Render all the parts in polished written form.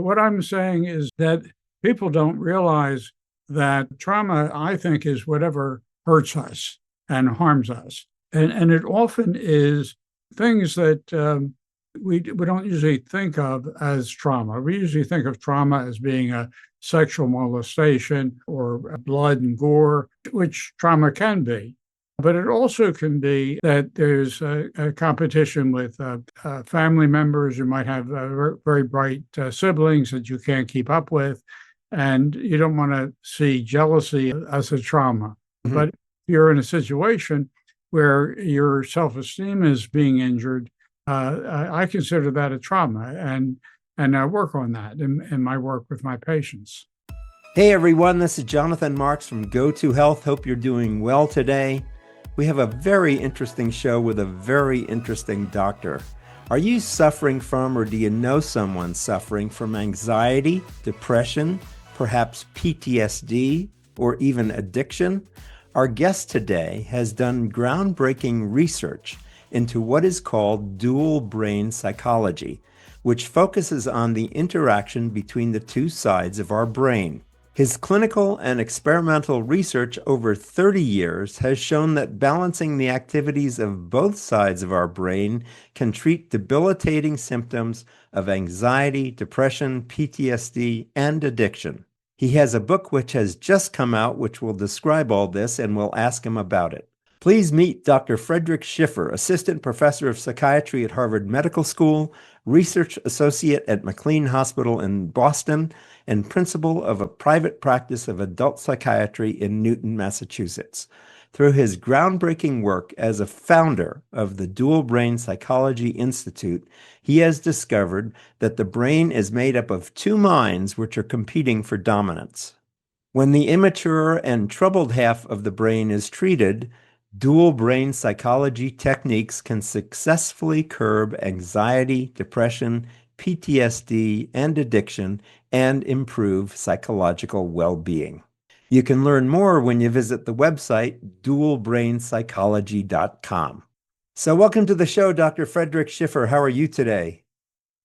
What I'm saying is that people don't realize that trauma, I think, is whatever hurts us and harms us. And it often is things that we don't usually think of as trauma. We usually think of trauma as being a sexual molestation or blood and gore, which trauma can be. But it also can be that there's a competition with family members. You might have very bright siblings that you can't keep up with, and you don't want to see jealousy as a trauma. Mhm. But if you're in a situation where your self-esteem is being injured, I consider that a trauma, and I work on that in my work with my patients. Hey everyone, this is Jonathan Marks from Go To Health. Hope you're doing well today. We have a very interesting show with a very interesting doctor. Are you suffering from, or do you know someone suffering from anxiety, depression, perhaps PTSD, or even addiction? Our guest today has done groundbreaking research into what is called dual brain psychology, which focuses on the interaction between the two sides of our brain. His clinical and experimental research over 30 years has shown that balancing the activities of both sides of our brain can treat debilitating symptoms of anxiety, depression, PTSD, and addiction. He has a book which has just come out which will describe all this, and we'll ask him about it. Please meet Dr. Fredric Schiffer, Assistant Professor of Psychiatry at Harvard Medical School, Research Associate at McLean Hospital in Boston, and Principal of a private practice of adult psychiatry in Newton, Massachusetts. Through his groundbreaking work as a founder of the Dual Brain Psychology Institute, he has discovered that the brain is made up of two minds which are competing for dominance. When the immature and troubled half of the brain is treated, dual brain psychology techniques can successfully curb anxiety, depression, PTSD, and addiction, and improve psychological well-being. You can learn more when you visit the website dualbrainpsychology.com. So welcome to the show, Dr. Fredric Schiffer. How are you today?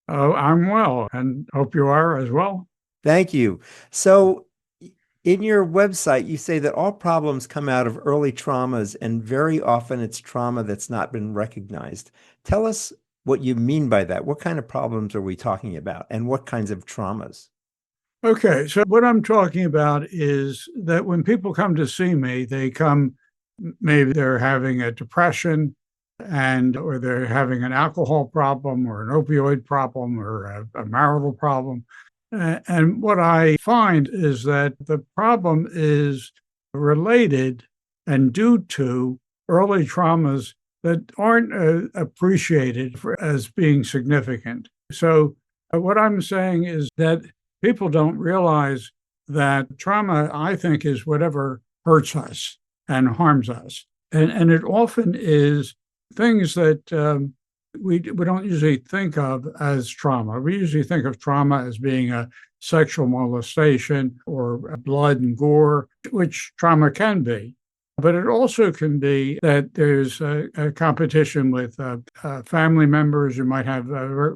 Oh, I'm well, and hope you are as well. Thank you. So in your website, you say that all problems come out of early traumas, and very often it's trauma that's not been recognized. Tell us what you mean by that. What kind of problems are we talking about, and what kinds of traumas? Okay, so what I'm talking about is that when people come to see me, they come, maybe they're having a depression or they're having an alcohol problem or an opioid problem or a marital problem. And what I find is that the problem is related and due to early traumas that aren't appreciated as being significant. So, what I'm saying is that people don't realize that trauma, I think, is whatever hurts us and harms us. And it often is things that we don't usually think of as trauma. We usually think of trauma as being a sexual molestation or blood and gore, which trauma can be. But it also can be that there's a competition with family members. You might have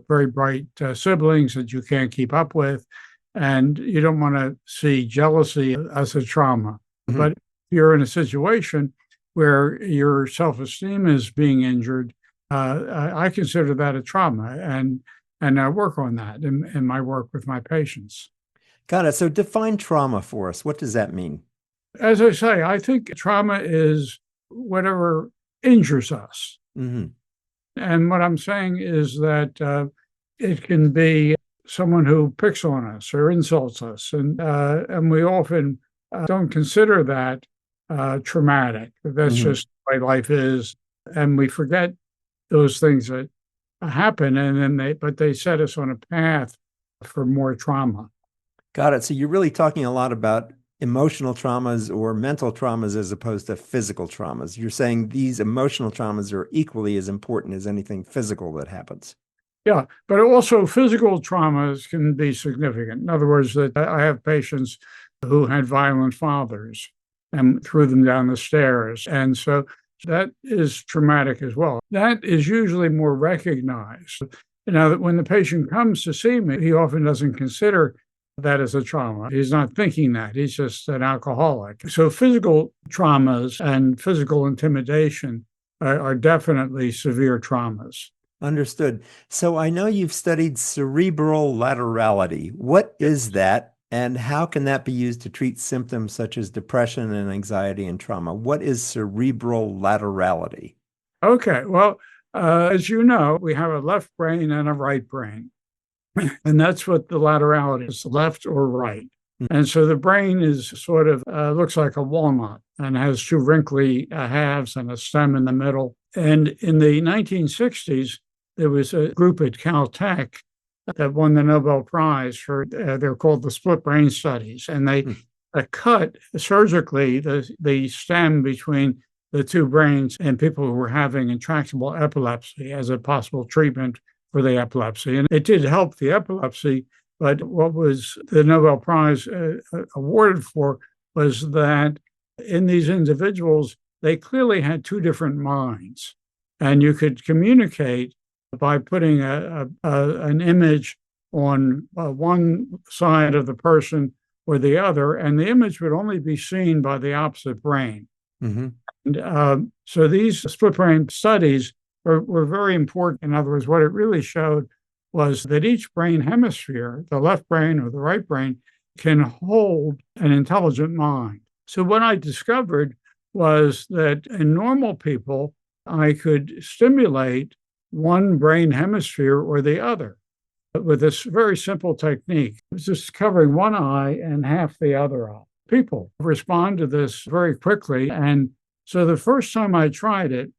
very bright siblings that you can't keep up with, and you don't want to see jealousy as a trauma. Mhm. But if you're in a situation where your self-esteem is being injured, I consider that a trauma, and I work on that in my work with my patients. Got it. So define trauma for us. What does that mean? As I say, I think trauma is whatever injures us. Hmm. And what I'm saying is that it can be someone who picks on us or insults us, and we often don't consider that traumatic. That's Hmm. just the way life is, and we forget those things that happen, and then they set us on a path for more trauma. Got it. So you're really talking a lot about emotional traumas or mental traumas as opposed to physical traumas. You're saying these emotional traumas are equally as important as anything physical that happens. Yeah, but also physical traumas can be significant. In other words, that I have patients who had violent fathers and threw them down the stairs. And so that is traumatic as well. That is usually more recognized. Now, when the patient comes to see me, he often doesn't consider that as a trauma. He's not thinking that. He's just an alcoholic. So physical traumas and physical intimidation are definitely severe traumas. Understood. So I know you've studied cerebral laterality. What is that, and how can that be used to treat symptoms such as depression and anxiety and trauma? What is cerebral laterality? Okay, well, as you know, we have a left brain and a right brain. And that's what the laterality is, left or right. And so the brain is sort of looks like a walnut and has two wrinkly halves and a stem in the middle. And in the 1960s, there was a group at Caltech that won the Nobel Prize for, they're called the split brain studies. And they cut surgically the stem between the two brains in people who were having intractable epilepsy as a possible treatment for the epilepsy. And it did help the epilepsy, but what was the Nobel Prize awarded for was that in these individuals, they clearly had two different minds. And you could communicate by putting an image on one side of the person or the other, and the image would only be seen by the opposite brain. Mm-hmm. And so these split brain studies were very important. In other words, what it really showed was that each brain hemisphere, the left brain or the right brain, can hold an intelligent mind. So what I discovered was that in normal people, I could stimulate one brain hemisphere or the other with this very simple technique. It was just covering one eye and half the other eye. People respond to this very quickly. And so the first time I tried it,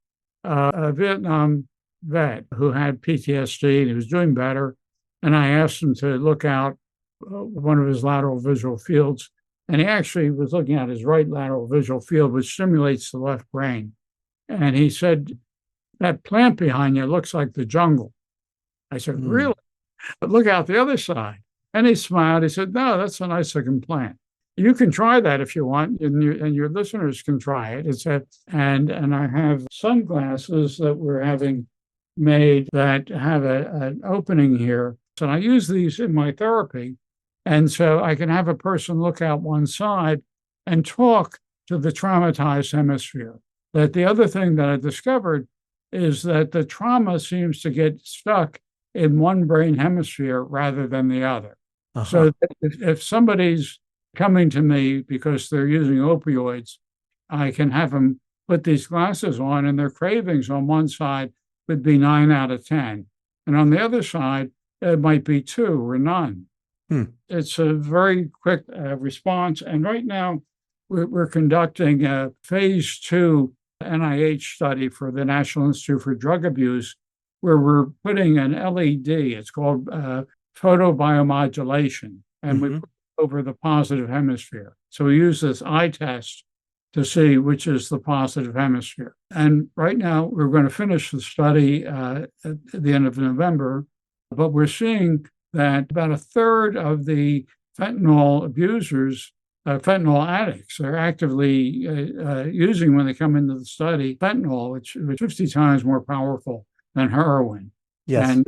a Vietnam vet who had PTSD and he was doing better. And I asked him to look out one of his lateral visual fields. And he actually was looking at his right lateral visual field, which stimulates the left brain. And he said, that plant behind you looks like the jungle. I said, really? But look out the other side. And he smiled. He said, no, that's a nice looking plant. You can try that if you want, and your listeners can try it. And I have sunglasses that we're having made that have an opening here. So I use these in my therapy. And so I can have a person look out one side and talk to the traumatized hemisphere. That the other thing that I discovered is that the trauma seems to get stuck in one brain hemisphere rather than the other. So if somebody's coming to me because they're using opioids, I can have them put these glasses on and their cravings on one side would be 9 out of 10. And on the other side, it might be 2 or none. It's a very quick response. And right now, we're conducting a phase 2 NIH study for the National Institute for Drug Abuse, where we're putting an LED, it's called photobiomodulation, and we put it over the positive hemisphere. So we use this eye test to see which is the positive hemisphere. And right now, we're going to finish the study at the end of November, but we're seeing that about a third of the fentanyl abusers, fentanyl addicts, are actively using, when they come into the study, fentanyl, which is 50 times more powerful than heroin. Yes.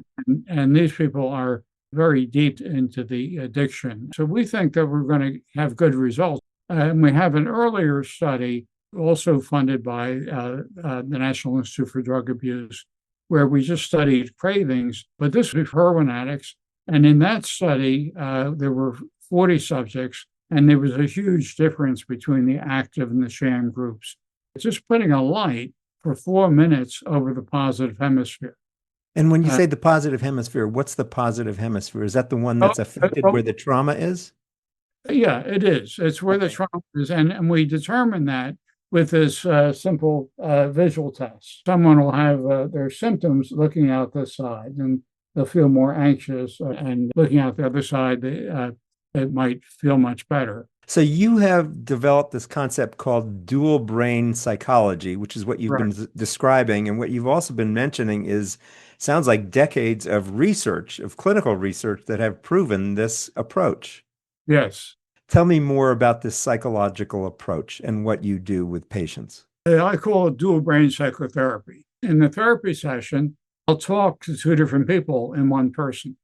And these people are very deep into the addiction. So we think that we're going to have good results. And we have an earlier study also funded by the National Institute for Drug Abuse, where we just studied cravings, but this was heroin addicts. And in that study, there were 40 subjects, and there was a huge difference between the active and the sham groups. It's just putting a light for 4 minutes over the positive hemisphere. And when you say the positive hemisphere, what's the positive hemisphere? Is that the one that's affected where the trauma is? Yeah, it is. It's where the trauma is. And we determine that with this simple visual test. Someone will have their symptoms looking out this side, and they'll feel more anxious, and looking out the other side, it might feel much better. So you have developed this concept called dual brain psychology, which is what you've been describing. And what you've also been mentioning sounds like decades of research, of clinical research that have proven this approach. Yes. Tell me more about this psychological approach and what you do with patients. I call it dual brain psychotherapy. In the therapy session, I'll talk to two different people in one person.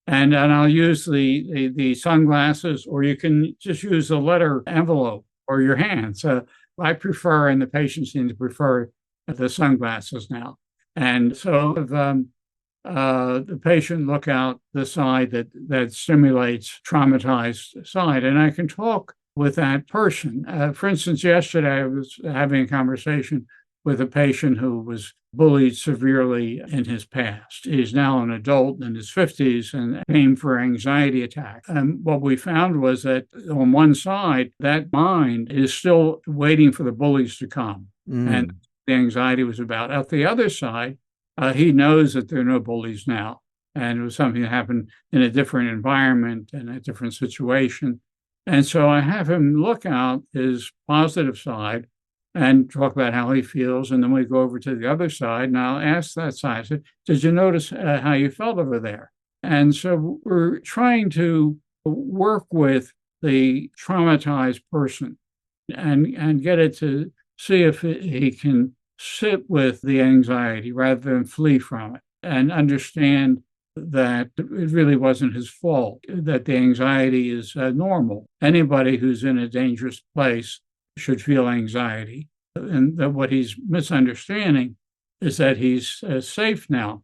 And I'll use the sunglasses, or you can just use a letter envelope or your hands. I prefer, and the patients seem to prefer, the sunglasses now. And so if the patient look out the side that stimulates traumatized side, and I can talk with that person. For instance, yesterday I was having a conversation with a patient who was bullied severely in his past. He's now an adult in his 50s and came for anxiety attack. And what we found was that on one side, that mind is still waiting for the bullies to come. And the anxiety was about. At the other side, he knows that there are no bullies now. And it was something that happened in a different environment and a different situation. And so I have him look out his positive side and talk about how he feels. And then we go over to the other side, and I'll ask that side, I said, did you notice how you felt over there? And so we're trying to work with the traumatized person and get it to see if he can sit with the anxiety rather than flee from it, and understand that it really wasn't his fault, that the anxiety is normal. Anybody who's in a dangerous place should feel anxiety. And that what he's misunderstanding is that he's safe now.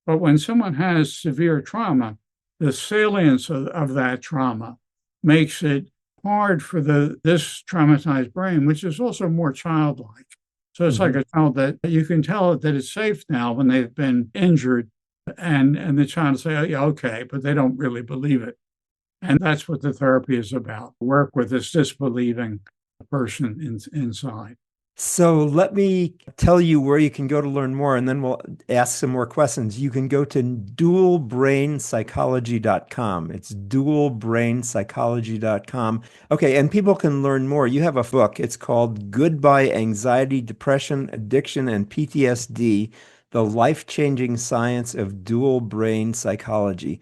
But when someone has severe trauma, the salience of that trauma makes it hard for this traumatized brain, which is also more childlike. So it's like a child that you can tell that it's safe now when they've been injured, and the child will say, oh, yeah, okay, but they don't really believe it. And that's what the therapy is about, work with this disbelieving person inside. So let me tell you where you can go to learn more, and then we'll ask some more questions. You can go to dualbrainpsychology.com. It's dualbrainpsychology.com. Okay, and people can learn more. You have a book. It's called Goodbye Anxiety, Depression, Addiction, and PTSD, The Life-Changing Science of Dual Brain Psychology.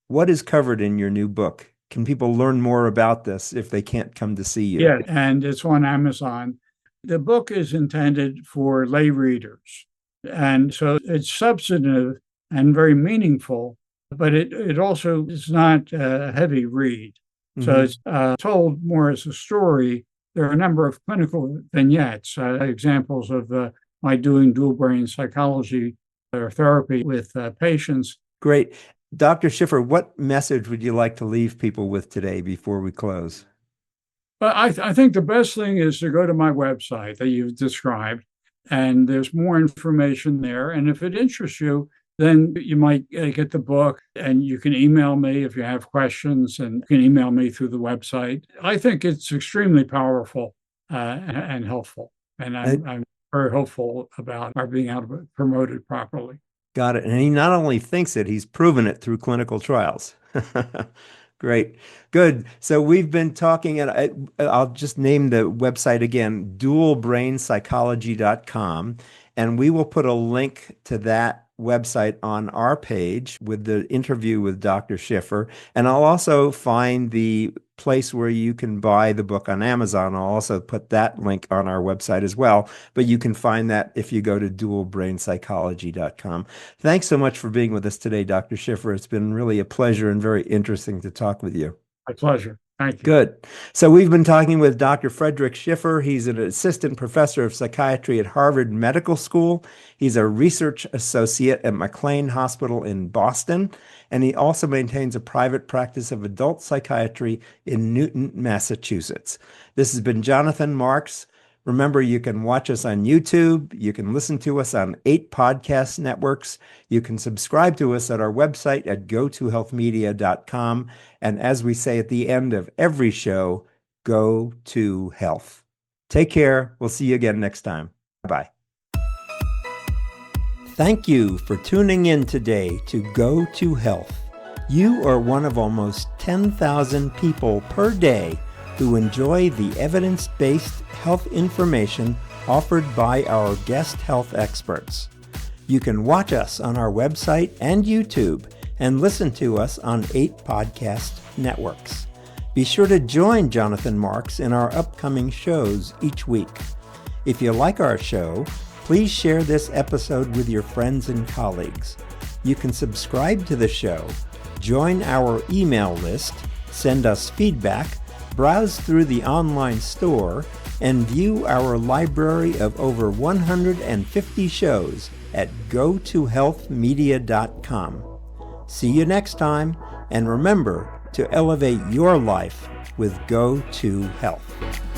What is covered in your new book? Can people learn more about this if they can't come to see you? Yeah, and it's on Amazon. The book is intended for lay readers. And so it's substantive and very meaningful, but it also is not a heavy read. So it's told more as a story. There are a number of clinical vignettes, examples of my doing dual brain psychology or therapy with patients. Great. Dr. Schiffer, what message would you like to leave people with today before we close? But I think the best thing is to go to my website that you've described, and there's more information there. And if it interests you, then you might get the book, and you can email me if you have questions, and you can email me through the website. I think it's extremely powerful and helpful. And I'm very hopeful about our being able to promote it properly. Got it. And he not only thinks it, he's proven it through clinical trials. Great. Good. So we've been talking, and I'll just name the website again, dualbrainpsychology.com. And we will put a link to that website on our page with the interview with Dr. Schiffer. And I'll also find the place where you can buy the book on Amazon. I'll also put that link on our website as well. But you can find that if you go to dualbrainpsychology.com. Thanks so much for being with us today, Dr. Schiffer. It's been really a pleasure and very interesting to talk with you. My pleasure. Thank you. Good. So we've been talking with Dr. Fredric Schiffer. He's an assistant professor of psychiatry at Harvard Medical School. He's a research associate at McLean Hospital in Boston, and he also maintains a private practice of adult psychiatry in Newton, Massachusetts. This has been Jonathan Marks. Remember, you can watch us on YouTube. You can listen to us on 8 podcast networks. You can subscribe to us at our website at go2healthmedia.com. And as we say at the end of every show, go to health. Take care. We'll see you again next time. Bye. Thank you for tuning in today to Go to Health. You are one of almost 10,000 people per day who enjoy the evidence-based health information offered by our guest health experts. You can watch us on our website and YouTube and listen to us on 8 podcast networks. Be sure to join Jonathan Marks in our upcoming shows each week. If you like our show, Please share this episode with your friends and colleagues. You can subscribe to the show, join our email list, send us feedback, browse through the online store, and view our library of over 150 shows at gotohealthmedia.com. See you next time, and remember to elevate your life with Go to Health.